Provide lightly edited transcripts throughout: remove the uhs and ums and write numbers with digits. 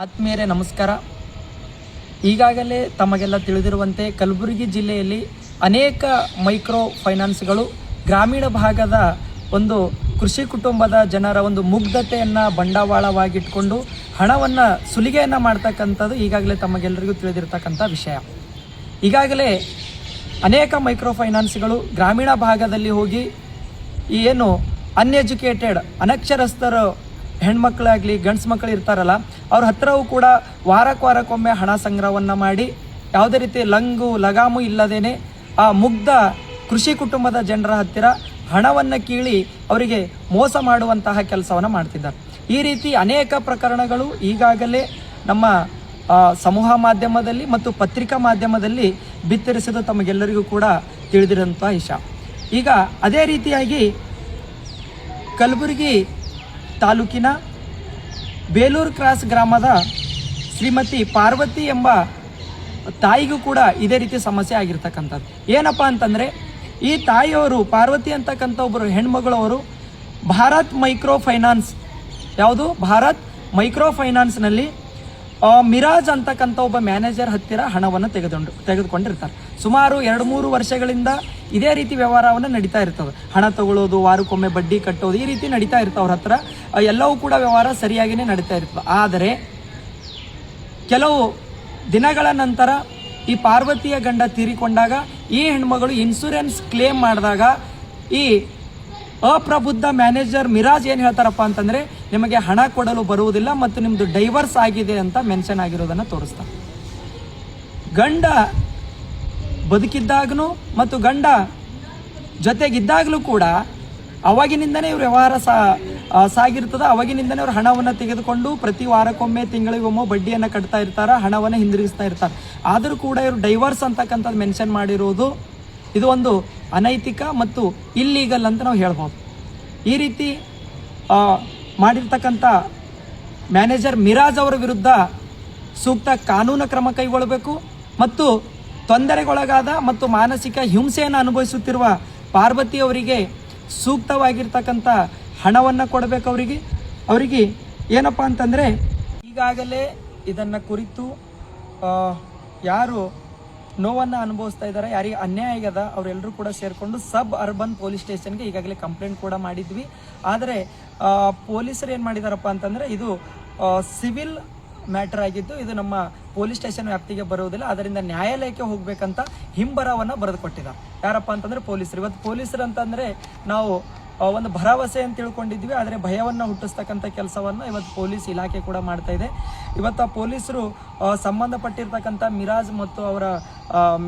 ಆತ್ಮೀಯರೇ ನಮಸ್ಕಾರ. ಈಗಾಗಲೇ ತಮಗೆಲ್ಲ ತಿಳಿದಿರುವಂತೆ ಕಲಬುರಗಿ ಜಿಲ್ಲೆಯಲ್ಲಿ ಅನೇಕ ಮೈಕ್ರೋ ಫೈನಾನ್ಸ್ಗಳು ಗ್ರಾಮೀಣ ಭಾಗದ ಒಂದು ಕೃಷಿ ಕುಟುಂಬದ ಜನರ ಒಂದು ಮುಗ್ಧತೆಯನ್ನು ಬಂಡವಾಳವಾಗಿಟ್ಕೊಂಡು ಹಣವನ್ನು ಸುಲಿಗೆಯನ್ನು ಮಾಡ್ತಕ್ಕಂಥದ್ದು ಈಗಾಗಲೇ ತಮಗೆಲ್ಲರಿಗೂ ತಿಳಿದಿರ್ತಕ್ಕಂಥ ವಿಷಯ. ಈಗಾಗಲೇ ಅನೇಕ ಮೈಕ್ರೋ ಫೈನಾನ್ಸ್ಗಳು ಗ್ರಾಮೀಣ ಭಾಗದಲ್ಲಿ ಹೋಗಿ ಏನು ಅನ್ಎಜುಕೇಟೆಡ್ ಅನಕ್ಷರಸ್ಥರು ಹೆಣ್ಮಕ್ಳಾಗಲಿ ಗಂಡ್ಸು ಮಕ್ಕಳು ಇರ್ತಾರಲ್ಲ ಅವ್ರ ಹತ್ರವೂ ಕೂಡ ವಾರಕ್ಕೊಮ್ಮೆ ಹಣ ಸಂಗ್ರಹವನ್ನು ಮಾಡಿ ಯಾವುದೇ ರೀತಿ ಲಗಾಮು ಇಲ್ಲದೇನೆ ಆ ಮುಗ್ಧ ಕೃಷಿ ಕುಟುಂಬದ ಜನರ ಹತ್ತಿರ ಹಣವನ್ನು ಕೀಳಿ ಅವರಿಗೆ ಮೋಸ ಮಾಡುವಂತಹ ಕೆಲಸವನ್ನು ಮಾಡ್ತಿದ್ದಾರೆ. ಈ ರೀತಿ ಅನೇಕ ಪ್ರಕರಣಗಳು ಈಗಾಗಲೇ ನಮ್ಮ ಸಮೂಹ ಮಾಧ್ಯಮದಲ್ಲಿ ಮತ್ತು ಪತ್ರಿಕಾ ಮಾಧ್ಯಮದಲ್ಲಿ ಬಿತ್ತರಿಸಿದ್ದು ತಮಗೆಲ್ಲರಿಗೂ ಕೂಡ ತಿಳಿದಿರುವಂಥ ವಿಷಯ. ಈಗ ಅದೇ ರೀತಿಯಾಗಿ ಕಲಬುರಗಿ ತಾಲೂಕಿನ ಬೇಲೂರು ಕ್ರಾಸ್ ಗ್ರಾಮದ ಶ್ರೀಮತಿ ಪಾರ್ವತಿ ಎಂಬ ತಾಯಿಗೂ ಕೂಡ ಇದೇ ರೀತಿ ಸಮಸ್ಯೆ ಆಗಿರ್ತಕ್ಕಂಥದ್ದು. ಏನಪ್ಪ ಅಂತಂದರೆ ಈ ತಾಯಿಯವರು ಪಾರ್ವತಿ ಅಂತಕ್ಕಂಥ ಒಬ್ಬರು ಹೆಣ್ಮಗಳವರು Bharat micro finance Bharat micro ಫೈನಾನ್ಸ್ನಲ್ಲಿ ಮಿರಾಜ್ ಅಂತಕ್ಕಂಥ ಒಬ್ಬ ಮ್ಯಾನೇಜರ್ ಹತ್ತಿರ ಹಣವನ್ನು ತೆಗೆದುಕೊಂಡಿರ್ತಾರೆ. ಸುಮಾರು 2-3 ವರ್ಷಗಳಿಂದ ಇದೇ ರೀತಿ ವ್ಯವಹಾರವನ್ನು ನಡೀತಾ ಇರ್ತವೆ. ಹಣ ತಗೊಳ್ಳೋದು, ವಾರಕ್ಕೊಮ್ಮೆ ಬಡ್ಡಿ ಕಟ್ಟೋದು, ಈ ರೀತಿ ನಡೀತಾ ಇರ್ತವೆ. ಅವ್ರ ಹತ್ರ ಎಲ್ಲವೂ ಕೂಡ ವ್ಯವಹಾರ ಸರಿಯಾಗಿಯೇ ನಡೀತಾ ಇರ್ತವೆ. ಆದರೆ ಕೆಲವು ದಿನಗಳ ನಂತರ ಈ ಪಾರ್ವತಿಯ ಗಂಡ ತೀರಿಕೊಂಡಾಗ ಈ ಹೆಣ್ಮಗಳು ಇನ್ಶೂರೆನ್ಸ್ ಕ್ಲೇಮ್ ಮಾಡಿದಾಗ ಈ ಅಪ್ರಬುದ್ಧ ಮ್ಯಾನೇಜರ್ ಮಿರಾಜ್ ಏನು ಹೇಳ್ತಾರಪ್ಪ ಅಂತಂದರೆ, ನಿಮಗೆ ಹಣ ಕೊಡಲು ಬರುವುದಿಲ್ಲ ಮತ್ತು ನಿಮ್ಮದು ಡೈವರ್ಸ್ ಆಗಿದೆ ಅಂತ ಮೆನ್ಷನ್ ಆಗಿರೋದನ್ನು ತೋರಿಸ್ತಾರೆ. ಗಂಡ ಬದುಕಿದ್ದಾಗಲೂ ಮತ್ತು ಗಂಡ ಜೊತೆಗಿದ್ದಾಗಲೂ ಕೂಡ ಅವಾಗಿನಿಂದನೇ ಇವ್ರ ವ್ಯವಹಾರ ಸಾಗಿರ್ತದೆ. ಅವಾಗಿನಿಂದನೇ ಅವ್ರು ಹಣವನ್ನು ತೆಗೆದುಕೊಂಡು ಪ್ರತಿ ವಾರಕ್ಕೊಮ್ಮೆ ತಿಂಗಳಿಗೊಮ್ಮೆ ಬಡ್ಡಿಯನ್ನು ಕಟ್ತಾ ಇರ್ತಾರೆ, ಹಣವನ್ನು ಹಿಂದಿರುಗಿಸ್ತಾ ಇರ್ತಾರೆ. ಆದರೂ ಕೂಡ ಇವರು ಡೈವರ್ಸ್ ಅಂತಕ್ಕಂಥದ್ದು ಮೆನ್ಷನ್ ಮಾಡಿರೋದು ಇದು ಒಂದು ಅನೈತಿಕ ಮತ್ತು ಇಲ್ಲೀಗಲ್ ಅಂತ ನಾವು ಹೇಳ್ಬೋದು. ಈ ರೀತಿ ಮಾಡಿರ್ತಕ್ಕಂಥ ಮ್ಯಾನೇಜರ್ ಮಿರಾಜ್ ಅವರ ವಿರುದ್ಧ ಸೂಕ್ತ ಕಾನೂನು ಕ್ರಮ ಕೈಗೊಳ್ಳಬೇಕು ಮತ್ತು ತೊಂದರೆಗೊಳಗಾದ ಮತ್ತು ಮಾನಸಿಕ ಹಿಂಸೆಯನ್ನು ಅನುಭವಿಸುತ್ತಿರುವ ಪಾರ್ವತಿ ಅವರಿಗೆ ಸೂಕ್ತವಾಗಿರ್ತಕ್ಕಂಥ ಹಣವನ್ನು ಕೊಡಬೇಕು. ಅವರಿಗೆ ಏನಪ್ಪ ಅಂತಂದರೆ, ಈಗಾಗಲೇ ಇದನ್ನು ಕುರಿತು ಯಾರು ನೋವನ್ನು ಅನುಭವಿಸ್ತಾ ಇದ್ದಾರೆ, ಯಾರಿಗೆ ಅನ್ಯಾಯ ಆಗ್ಯದ ಅವರೆಲ್ಲರೂ ಕೂಡ ಸೇರಿಕೊಂಡು ಸಬ್ ಅರ್ಬನ್ ಪೊಲೀಸ್ ಸ್ಟೇಷನ್ಗೆ ಈಗಾಗಲೇ ಕಂಪ್ಲೇಂಟ್ ಕೂಡ ಮಾಡಿದ್ವಿ. ಆದರೆ ಪೊಲೀಸರು ಏನು ಮಾಡಿದಾರಪ್ಪ ಅಂತಂದರೆ, ಇದು ಸಿವಿಲ್ ಮ್ಯಾಟರ್ ಆಗಿದ್ದು ಇದು ನಮ್ಮ ಪೊಲೀಸ್ ಸ್ಟೇಷನ್ ವ್ಯಾಪ್ತಿಗೆ ಬರುವುದಿಲ್ಲ, ಅದರಿಂದ ನ್ಯಾಯಾಲಯಕ್ಕೆ ಹೋಗಬೇಕಂತ ಹಿಂಬರವನ್ನು ಬರೆದು ಕೊಟ್ಟಿದ್ದಾರೆ. ಯಾರಪ್ಪ ಅಂತಂದರೆ ಪೊಲೀಸರು. ಇವತ್ತು ಪೊಲೀಸರು ಅಂತಂದರೆ ನಾವು ಒಂದು ಭರವಸೆ ಅಂತ ತಿಳ್ಕೊಂಡಿದ್ವಿ, ಆದರೆ ಭಯವನ್ನು ಹುಟ್ಟಿಸ್ತಕ್ಕಂಥ ಕೆಲಸವನ್ನು ಇವತ್ತು ಪೊಲೀಸ್ ಇಲಾಖೆ ಕೂಡ ಮಾಡ್ತಾ ಇದೆ. ಇವತ್ತು ಆ ಪೊಲೀಸರು ಸಂಬಂಧಪಟ್ಟಿರ್ತಕ್ಕಂಥ ಮಿರಾಜ್ ಮತ್ತು ಅವರ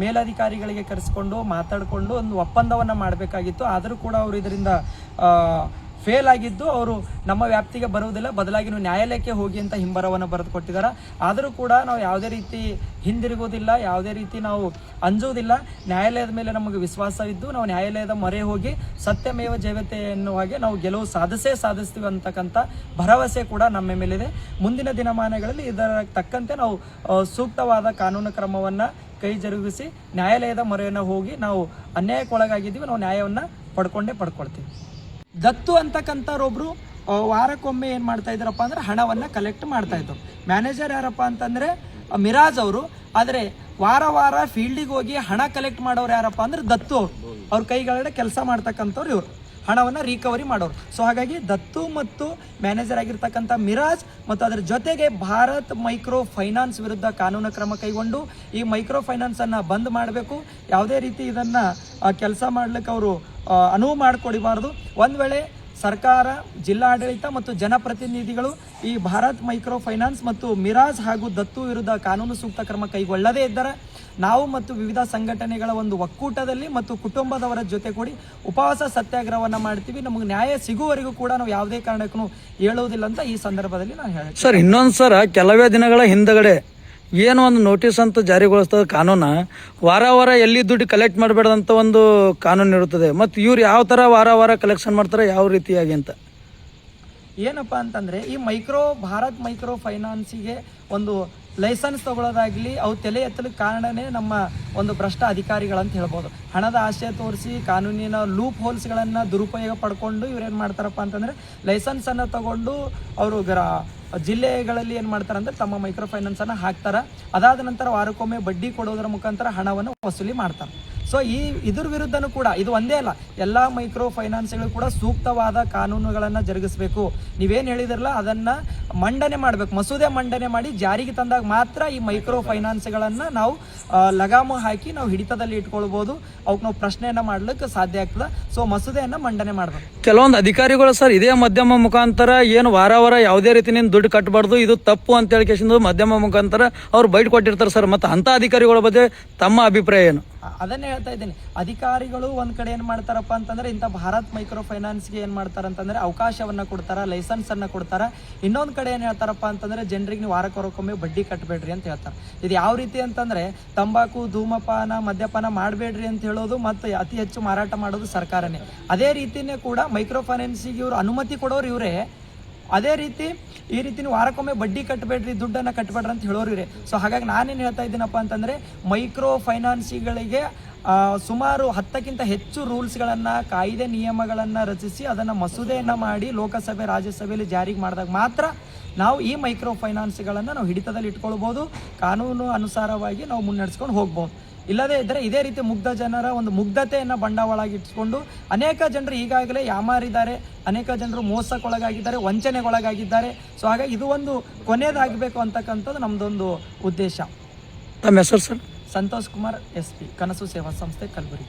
ಮೇಲಧಿಕಾರಿಗಳಿಗೆ ಕರೆಸಿಕೊಂಡು ಮಾತಾಡಿಕೊಂಡು ಒಂದು ಒಪ್ಪಂದವನ್ನು ಮಾಡಬೇಕಾಗಿತ್ತು. ಆದರೂ ಕೂಡ ಅವರು ಇದರಿಂದ ಫೇಲ್ ಆಗಿದ್ದು ಅವರು ನಮ್ಮ ವ್ಯಾಪ್ತಿಗೆ ಬರುವುದಿಲ್ಲ, ಬದಲಾಗಿ ನೀವು ನ್ಯಾಯಾಲಯಕ್ಕೆ ಹೋಗಿ ಅಂತ ಹಿಂಬರವನ್ನು ಬರೆದು ಕೊಟ್ಟಿದ್ದಾರೆ. ಆದರೂ ಕೂಡ ನಾವು ಯಾವುದೇ ರೀತಿ ಹಿಂದಿರುಗೋದಿಲ್ಲ, ಯಾವುದೇ ರೀತಿ ನಾವು ಅಂಜುವುದಿಲ್ಲ. ನ್ಯಾಯಾಲಯದ ಮೇಲೆ ನಮಗೆ ವಿಶ್ವಾಸವಿದ್ದು ನಾವು ನ್ಯಾಯಾಲಯದ ಮೊರೆ ಹೋಗಿ ಸತ್ಯಮೇವ ಜಯತೆ ಎನ್ನುವ ಹಾಗೆ ನಾವು ಗೆಲುವು ಸಾಧಿಸ್ತೀವಿ ಅಂತಕ್ಕಂಥ ಭರವಸೆ ಕೂಡ ನಮ್ಮ ಮೇಲಿದೆ. ಮುಂದಿನ ದಿನಮಾನಗಳಲ್ಲಿ ಇದರ ತಕ್ಕಂತೆ ನಾವು ಸೂಕ್ತವಾದ ಕಾನೂನು ಕ್ರಮವನ್ನು ಕೈ ಜರುಗಿಸಿ ನ್ಯಾಯಾಲಯದ ಮೊರೆಯನ್ನು ಹೋಗಿ ನಾವು ಅನ್ಯಾಯಕ್ಕೊಳಗಾಗಿದ್ದೀವಿ, ನಾವು ನ್ಯಾಯವನ್ನು ಪಡ್ಕೊಳ್ತೀವಿ. ದತ್ತು ಅಂತಕ್ಕಂಥವ್ರೊಬ್ರು ವಾರಕ್ಕೊಮ್ಮೆ ಏನು ಮಾಡ್ತಾ ಇದ್ದಾರಪ್ಪ ಅಂದರೆ ಹಣವನ್ನು ಕಲೆಕ್ಟ್ ಮಾಡ್ತಾ ಇದ್ರು. ಮ್ಯಾನೇಜರ್ ಯಾರಪ್ಪ ಅಂತಂದರೆ ಮಿರಾಜ್ ಅವರು. ಆದರೆ ವಾರ ಫೀಲ್ಡಿಗೆ ಹೋಗಿ ಹಣ ಕಲೆಕ್ಟ್ ಮಾಡೋರು ಯಾರಪ್ಪ ಅಂದ್ರೆ ದತ್ತು ಅವ್ರ ಕೈಗಳಡೆ ಕೆಲಸ ಮಾಡ್ತಕ್ಕಂಥವ್ರು ಇವರು, ಹಣವನ್ನು ರಿಕವರಿ ಮಾಡೋರು. ಸೊ ಹಾಗಾಗಿ ದತ್ತು ಮತ್ತು ಮ್ಯಾನೇಜರ್ ಆಗಿರ್ತಕ್ಕಂಥ ಮಿರಾಜ್ ಮತ್ತು ಅದರ ಜೊತೆಗೆ ಭಾರತ್ ಮೈಕ್ರೋ ಫೈನಾನ್ಸ್ ವಿರುದ್ಧ ಕಾನೂನು ಕ್ರಮ ಕೈಗೊಂಡು ಈ ಮೈಕ್ರೋ ಫೈನಾನ್ಸನ್ನು ಬಂದ್ ಮಾಡಬೇಕು. ಯಾವುದೇ ರೀತಿ ಇದನ್ನು ಕೆಲಸ ಮಾಡಲಿಕ್ಕೆ ಅವರು ಅನುವು ಮಾಡಿಕೊಡಬಾರ್ದು. ಒಂದು ವೇಳೆ ಸರ್ಕಾರ, ಜಿಲ್ಲಾಡಳಿತ ಮತ್ತು ಜನಪ್ರತಿನಿಧಿಗಳು ಈ ಭಾರತ್ ಮೈಕ್ರೋ ಫೈನಾನ್ಸ್ ಮತ್ತು ಮಿರಾಜ್ ಹಾಗೂ ದತ್ತು ವಿರುದ್ಧ ಕಾನೂನು ಸೂಕ್ತ ಕ್ರಮ ಕೈಗೊಳ್ಳದೇ ಇದ್ದರೆ ನಾವು ಮತ್ತು ವಿವಿಧ ಸಂಘಟನೆಗಳ ಒಂದು ಒಕ್ಕೂಟದಲ್ಲಿ ಮತ್ತು ಕುಟುಂಬದವರ ಜೊತೆ ಕೂಡಿ ಉಪವಾಸ ಸತ್ಯಾಗ್ರಹವನ್ನು ಮಾಡ್ತೀವಿ. ನಮಗೆ ನ್ಯಾಯ ಸಿಗುವವರೆಗೂ ಕೂಡ ನಾವು ಯಾವುದೇ ಕಾರಣಕ್ಕೂ ಹೇಳುವುದಿಲ್ಲ ಅಂತ ಈ ಸಂದರ್ಭದಲ್ಲಿ ನಾನು ಹೇಳ್ತೀನಿ. ಸರ್, ಇನ್ನೊಂದು ಸರ ಕೆಲವೇ ದಿನಗಳ ಹಿಂದಗಡೆ ಏನೋ ಒಂದು ನೋಟಿಸ್ ಅಂತ ಜಾರಿಗೊಳಿಸ್ತದ ಕಾನೂನು, ವಾರ ಎಲ್ಲಿ ದುಡ್ಡು ಕಲೆಕ್ಟ್ ಮಾಡಬೇಡದಂತ ಒಂದು ಕಾನೂನು ಇರುತ್ತದೆ. ಮತ್ತು ಇವ್ರು ಯಾವ ಥರ ವಾರ ಕಲೆಕ್ಷನ್ ಮಾಡ್ತಾರೆ, ಯಾವ ರೀತಿಯಾಗಿ ಅಂತ ಏನಪ್ಪ ಅಂತಂದರೆ, ಈ ಭಾರತ್ ಮೈಕ್ರೋ ಫೈನಾನ್ಸಿಗೆ ಒಂದು ಲೈಸೆನ್ಸ್ ತಗೊಳ್ಳೋದಾಗಲಿ ಅವು ತಲೆ ಎತ್ತಲಿಕ್ಕೆ ಕಾರಣನೇ ನಮ್ಮ ಒಂದು ಭ್ರಷ್ಟ ಅಧಿಕಾರಿಗಳಂತ ಹೇಳ್ಬೋದು. ಹಣದ ಆಶೆ ತೋರಿಸಿ ಕಾನೂನಿನ ಲೂಪ್ ಹೋಲ್ಸ್ಗಳನ್ನು ದುರುಪಯೋಗ ಪಡ್ಕೊಂಡು ಇವ್ರೇನು ಮಾಡ್ತಾರಪ್ಪ ಅಂತಂದರೆ ಲೈಸೆನ್ಸನ್ನು ತಗೊಂಡು ಅವರು ಜಿಲ್ಲೆಗಳಲ್ಲಿ ಏನು ಮಾಡ್ತಾರೆ ಅಂದರೆ ತಮ್ಮ ಮೈಕ್ರೋ ಫೈನಾನ್ಸನ್ನು ಹಾಕ್ತಾರೆ. ಅದಾದ ನಂತರ ವಾರಕ್ಕೊಮ್ಮೆ ಬಡ್ಡಿ ಕೊಡೋದರ ಮುಖಾಂತರ ಹಣವನ್ನು ವಸೂಲಿ ಮಾಡ್ತಾರೆ. ಸೊ ಇದ್ರ ವಿರುದ್ಧನೂ ಕೂಡ ಇದು ಒಂದೇ ಅಲ್ಲ, ಎಲ್ಲ ಮೈಕ್ರೋ ಫೈನಾನ್ಸ್ಗಳು ಕೂಡ ಸೂಕ್ತವಾದ ಕಾನೂನುಗಳನ್ನು ಜರುಗಿಸಬೇಕು. ನೀವೇನು ಹೇಳಿದ್ರಲ್ಲ ಅದನ್ನು ಮಂಡನೆ ಮಾಡಬೇಕು, ಮಸೂದೆ ಮಂಡನೆ ಮಾಡಿ ಜಾರಿಗೆ ತಂದಾಗ ಮಾತ್ರ ಈ ಮೈಕ್ರೋ ಫೈನಾನ್ಸ್ಗಳನ್ನು ನಾವು ಲಗಾಮು ಹಾಕಿ ನಾವು ಹಿಡಿತದಲ್ಲಿ ಇಟ್ಕೊಳ್ಬೋದು, ಅವಕ್ಕೆ ನಾವು ಪ್ರಶ್ನೆಯನ್ನು ಮಾಡ್ಲಿಕ್ಕೆ ಸಾಧ್ಯ ಆಗ್ತದೆ. ಸೊ ಮಸೂದೆಯನ್ನು ಮಂಡನೆ ಮಾಡಬೇಕು. ಕೆಲವೊಂದು ಅಧಿಕಾರಿಗಳು ಸರ್ ಇದೇ ಮಧ್ಯಮ ಮುಖಾಂತರ ಏನು ವಾರ ಯಾವುದೇ ರೀತಿಯಿಂದ ದುಡ್ಡು ಕಟ್ಟಬಾರ್ದು, ಇದು ತಪ್ಪು ಅಂತ ಹೇಳಿ ಮಧ್ಯಮ ಮುಖಾಂತರ ಅವ್ರು ಬೈಟ್ ಕೊಟ್ಟಿರ್ತಾರೆ ಸರ್. ಮತ್ತು ಅಂಥ ಅಧಿಕಾರಿಗಳ ಬಗ್ಗೆ ತಮ್ಮ ಅಭಿಪ್ರಾಯ ಏನು? ಅದನ್ನೇ ಹೇಳ್ತಾ ಇದ್ದೀನಿ. ಅಧಿಕಾರಿಗಳು ಒಂದ್ ಕಡೆ ಏನ್ ಮಾಡ್ತಾರಪ್ಪ ಅಂತಂದ್ರೆ ಇಂಥ ಭಾರತ್ ಮೈಕ್ರೋ ಫೈನಾನ್ಸ್ಗೆ ಏನ್ ಮಾಡ್ತಾರೆ ಅಂತಂದ್ರೆ ಅವಕಾಶವನ್ನ ಕೊಡ್ತಾರ, ಲೈಸೆನ್ಸ್ ಅನ್ನ ಕೊಡ್ತಾರ. ಇನ್ನೊಂದ್ ಕಡೆ ಏನ್ ಹೇಳ್ತಾರಪ್ಪ ಅಂತಂದ್ರೆ ಜನರಿಗೆ ನೀವು ವಾರಕ್ಕೊಮ್ಮೆ ಬಡ್ಡಿ ಕಟ್ಟಬೇಡ್ರಿ ಅಂತ ಹೇಳ್ತಾರೆ. ಇದು ಯಾವ ರೀತಿ ಅಂತಂದ್ರೆ ತಂಬಾಕು, ಧೂಮಪಾನ, ಮದ್ಯಪಾನ ಮಾಡಬೇಡ್ರಿ ಅಂತ ಹೇಳೋದು ಮತ್ತು ಅತಿ ಹೆಚ್ಚು ಮಾರಾಟ ಮಾಡೋದು ಸರ್ಕಾರನೇ. ಅದೇ ರೀತಿನೇ ಕೂಡ ಮೈಕ್ರೋ ಫೈನಾನ್ಸಿಗೆ ಇವರು ಅನುಮತಿ ಕೊಡೋರು ಇವರೇ. ಅದೇ ರೀತಿ ಈ ರೀತಿ ವಾರಕ್ಕೊಮ್ಮೆ ಬಡ್ಡಿ ಕಟ್ಟಬೇಡ್ರಿ, ದುಡ್ಡನ್ನು ಕಟ್ಟಬೇಡ್ರಿ ಅಂತ ಹೇಳೋರು ಇವರೇ. ಸೊ ಹಾಗಾಗಿ ನಾನೇನು ಹೇಳ್ತಾ ಇದ್ದೀನಪ್ಪ ಅಂತಂದರೆ ಮೈಕ್ರೋ ಫೈನಾನ್ಸಿಗಳಿಗೆ ಸುಮಾರು 10ಕ್ಕಿಂತ ಹೆಚ್ಚು ರೂಲ್ಸ್ಗಳನ್ನು, ಕಾಯ್ದೆ ನಿಯಮಗಳನ್ನು ರಚಿಸಿ ಅದನ್ನು ಮಸೂದೆಯನ್ನು ಮಾಡಿ ಲೋಕಸಭೆ ರಾಜ್ಯಸಭೆಯಲ್ಲಿ ಜಾರಿಗೆ ಮಾಡಿದಾಗ ಮಾತ್ರ ನಾವು ಈ ಮೈಕ್ರೋ ಫೈನಾನ್ಸ್ಗಳನ್ನು ನಾವು ಹಿಡಿತದಲ್ಲಿ ಇಟ್ಕೊಳ್ಬೋದು, ಕಾನೂನು ಅನುಸಾರವಾಗಿ ನಾವು ಮುನ್ನಡೆಸ್ಕೊಂಡು ಹೋಗ್ಬೋದು. ಇಲ್ಲದೇ ಇದ್ದರೆ ಇದೇ ರೀತಿ ಮುಗ್ಧ ಜನರ ಒಂದು ಮುಗ್ಧತೆಯನ್ನು ಬಂಡವಾಳಾಗಿಟ್ಕೊಂಡು ಅನೇಕ ಜನರು ಈಗಾಗಲೇ ಯಾಮಾರಿದ್ದಾರೆ, ಅನೇಕ ಜನರು ಮೋಸಕ್ಕೊಳಗಾಗಿದ್ದಾರೆ, ವಂಚನೆಗೊಳಗಾಗಿದ್ದಾರೆ. ಸೊ ಹಾಗಾಗಿ ಇದು ಒಂದು ಕೊನೆಯದಾಗಬೇಕು ಅಂತಕ್ಕಂಥದ್ದು ನಮ್ಮದೊಂದು ಉದ್ದೇಶ. ತಮ್ಮ ಹೆಸರು ಸರ್? ಸಂತೋಷ್ ಕುಮಾರ್ SP, ಕನಸು ಸೇವಾ ಸಂಸ್ಥೆ, ಕಲಬುರಗಿ.